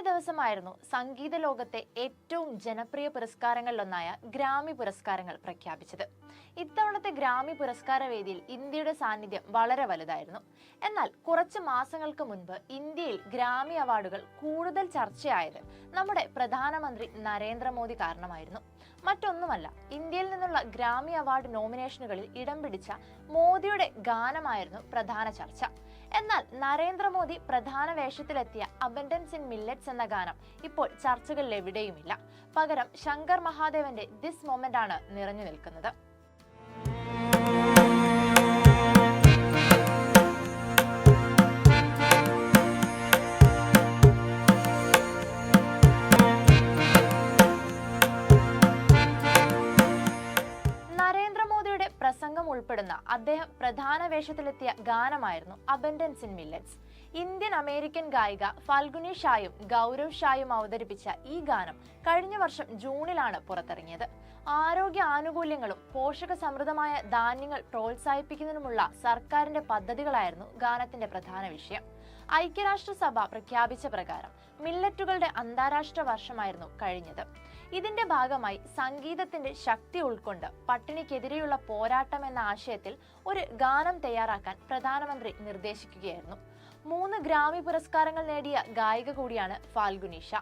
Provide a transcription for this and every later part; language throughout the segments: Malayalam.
ദിവസമായിരുന്നു സംഗീത ലോകത്തെ ഏറ്റവും ജനപ്രിയ പുരസ്കാരങ്ങളിലൊന്നായ ഗ്രാമി പുരസ്കാരങ്ങൾ പ്രഖ്യാപിച്ചത്. ഇത്തവണത്തെ ഗ്രാമി പുരസ്കാര വേദിയിൽ ഇന്ത്യയുടെ സാന്നിധ്യം വളരെ വലുതായിരുന്നു. എന്നാൽ കുറച്ച് മാസങ്ങൾക്ക് മുൻപ് ഇന്ത്യയിൽ ഗ്രാമി അവാർഡുകൾ കൂടുതൽ ചർച്ചയായത് നമ്മുടെ പ്രധാനമന്ത്രി നരേന്ദ്രമോദി കാരണമായിരുന്നു. മറ്റൊന്നുമല്ല, ഇന്ത്യയിൽ നിന്നുള്ള ഗ്രാമി അവാർഡ് നോമിനേഷനുകളിൽ ഇടം പിടിച്ച മോദിയുടെ ഗാനമായിരുന്നു പ്രധാന ചർച്ച. എന്നാൽ നരേന്ദ്രമോദി പ്രധാന വേഷത്തിലെത്തിയ അബൻഡൻസ് ഇൻ മില്ലറ്റ്സ് എന്ന ഗാനം ഇപ്പോൾ ചർച്ചകളിൽ എവിടെയുമില്ല. പകരം ശങ്കർ മഹാദേവന്റെ ദിസ് മൊമെന്റ് ആണ് നിറഞ്ഞു നിൽക്കുന്നത്. നരേന്ദ്രമോദിയുടെ പ്രസംഗം ഉൾപ്പെടുന്ന അദ്ദേഹം പ്രധാന വേഷത്തിലെത്തിയ ഗാനമായിരുന്നു abundance in millets. Indian American ഗായിക ഫാൽഗുനി ഷായും ഗൗരവ് ഷായും അവതരിപ്പിച്ച ഈ ഗാനം കഴിഞ്ഞ വർഷം ജൂണിലാണ് പുറത്തിറങ്ങിയത്. ആരോഗ്യ ആനുകൂല്യങ്ങളും പോഷക സമൃദ്ധമായ ധാന്യങ്ങൾ പ്രോത്സാഹിപ്പിക്കുന്നതിനുമുള്ള സർക്കാരിന്റെ പദ്ധതികളായിരുന്നു ഗാനത്തിന്റെ പ്രധാന വിഷയം. ഐക്യരാഷ്ട്രസഭ പ്രഖ്യാപിച്ച പ്രകാരം മില്ലറ്റുകളുടെ അന്താരാഷ്ട്ര വർഷമായിരുന്നു കഴിഞ്ഞത്. ഇതിന്റെ ഭാഗമായി സംഗീതത്തിന്റെ ശക്തി ഉൾക്കൊണ്ട് പട്ടിണിക്കെതിരെയുള്ള പോരാട്ടം എന്ന ആശയത്തിൽ ഒരു ഗാനം തയ്യാറാക്കാൻ പ്രധാനമന്ത്രി നിർദ്ദേശിക്കുകയായിരുന്നു. 3 ഗ്രാമി പുരസ്കാരങ്ങൾ നേടിയ ഗായിക കൂടിയാണ് ഫാൽഗുനി ഷാ.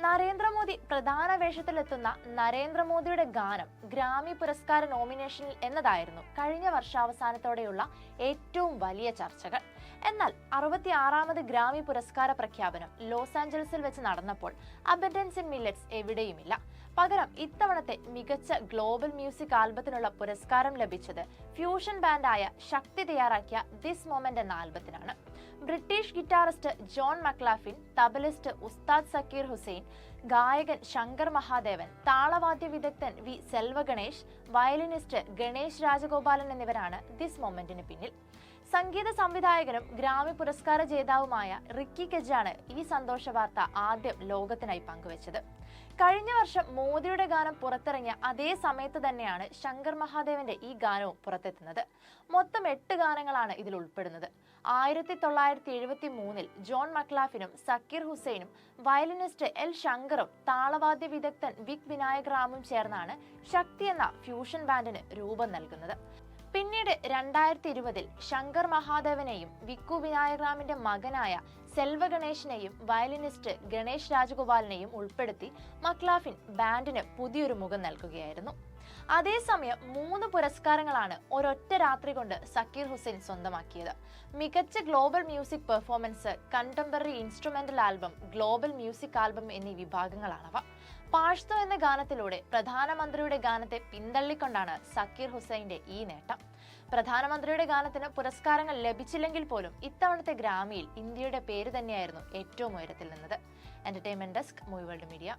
നരേന്ദ്രമോദി പ്രധാന വേഷത്തിലെത്തുന്ന നരേന്ദ്രമോദിയുടെ ഗാനം ഗ്രാമി പുരസ്കാര നോമിനേഷനിൽ എന്നതായിരുന്നു കഴിഞ്ഞ വർഷാവസാനത്തോടെയുള്ള ഏറ്റവും വലിയ ചർച്ചകൾ. എന്നാൽ 66ാമത് ഗ്രാമി പുരസ്കാര പ്രഖ്യാപനം ലോസ് ആഞ്ചലസിൽ വെച്ച് നടന്നപ്പോൾ അബൻഡൻസ് ഇൻ മില്ലറ്റ്സ് എവിടെയുമില്ല. പകരം ഇത്തവണത്തെ മികച്ച ഗ്ലോബൽ മ്യൂസിക് ആൽബത്തിനുള്ള പുരസ്കാരം ലഭിച്ചത് ഫ്യൂഷൻ ബാൻഡായ ശക്തി തയ്യാറാക്കിയ ദിസ് മൊമെന്റ് എന്ന ആൽബത്തിനാണ്. ബ്രിട്ടീഷ് ഗിറ്റാറിസ്റ്റ് ജോൺ മക്ലാഫിൻ, തബലിസ്റ്റ് ഉസ്താദ് സക്കീർ ഹുസൈൻ, ഗായകൻ ശങ്കർ മഹാദേവൻ, താളവാദ്യ വിദഗ്ധൻ വി സെൽവ ഗണേഷ്, വയലിനിസ്റ്റ് ഗണേഷ് രാജഗോപാലൻ എന്നിവരാണ് ദിസ് മൊമെന്റിന് പിന്നിൽ. സംഗീത സംവിധായകനും ഗ്രാമി പുരസ്കാര ജേതാവുമായ റിക്കി കെജാണ് ഈ സന്തോഷ വാർത്ത ആദ്യം ലോകത്തിനായി പങ്കുവച്ചത്. കഴിഞ്ഞ വർഷം മോദിയുടെ ഗാനം പുറത്തിറങ്ങിയ അതേ സമയത്ത് തന്നെയാണ് ശങ്കർ മഹാദേവന്റെ ഈ ഗാനവും പുറത്തെത്തുന്നത്. മൊത്തം 8 ഗാനങ്ങളാണ് ഇതിൽ ഉൾപ്പെടുന്നത്. 1973 ജോൺ മക്ലാഫിനും സക്കീർ ഹുസൈനും വയലിനിസ്റ്റ് എൽ ശങ്കറും താളവാദ്യ വിദഗ്ധൻ വിക് വിനായക് റാമും ചേർന്നാണ് ശക്തി എന്ന ഫ്യൂഷൻ ബാൻഡിന് രൂപം നൽകുന്നത്. പിന്നീട് 2020 ശങ്കർ മഹാദേവനെയും വിക്കു വിനായക് റാമിന്റെ മകനായ സെൽവ ഗണേഷിനെയും വയലിനിസ്റ്റ് ഗണേഷ് രാജഗോപാലിനെയും ഉൾപ്പെടുത്തി മക്ലാഫിൻ ബാൻഡിന് പുതിയൊരു മുഖം നൽകുകയായിരുന്നു. അതേസമയം 3 പുരസ്കാരങ്ങളാണ് ഒരൊറ്റ രാത്രി കൊണ്ട് സക്കീർ ഹുസൈൻ സ്വന്തമാക്കിയത്. മികച്ച global music performance, contemporary instrumental album, global music album എന്നീ വിഭാഗങ്ങളാണവ. പാഷ്തോ എന്ന ഗാനത്തിലൂടെ പ്രധാനമന്ത്രിയുടെ ഗാനത്തെ പിന്തള്ളിക്കൊണ്ടാണ് സക്കീർ ഹുസൈന്റെ ഈ നേട്ടം. പ്രധാനമന്ത്രിയുടെ ഗാനത്തിന് പുരസ്കാരങ്ങൾ ലഭിച്ചില്ലെങ്കിൽ പോലും ഇത്തവണത്തെ ഗ്രാമിയിൽ ഇന്ത്യയുടെ പേര് തന്നെയായിരുന്നു ഏറ്റവും ഉയരത്തിൽ നിന്നത്. Entertainment desk, movie world media.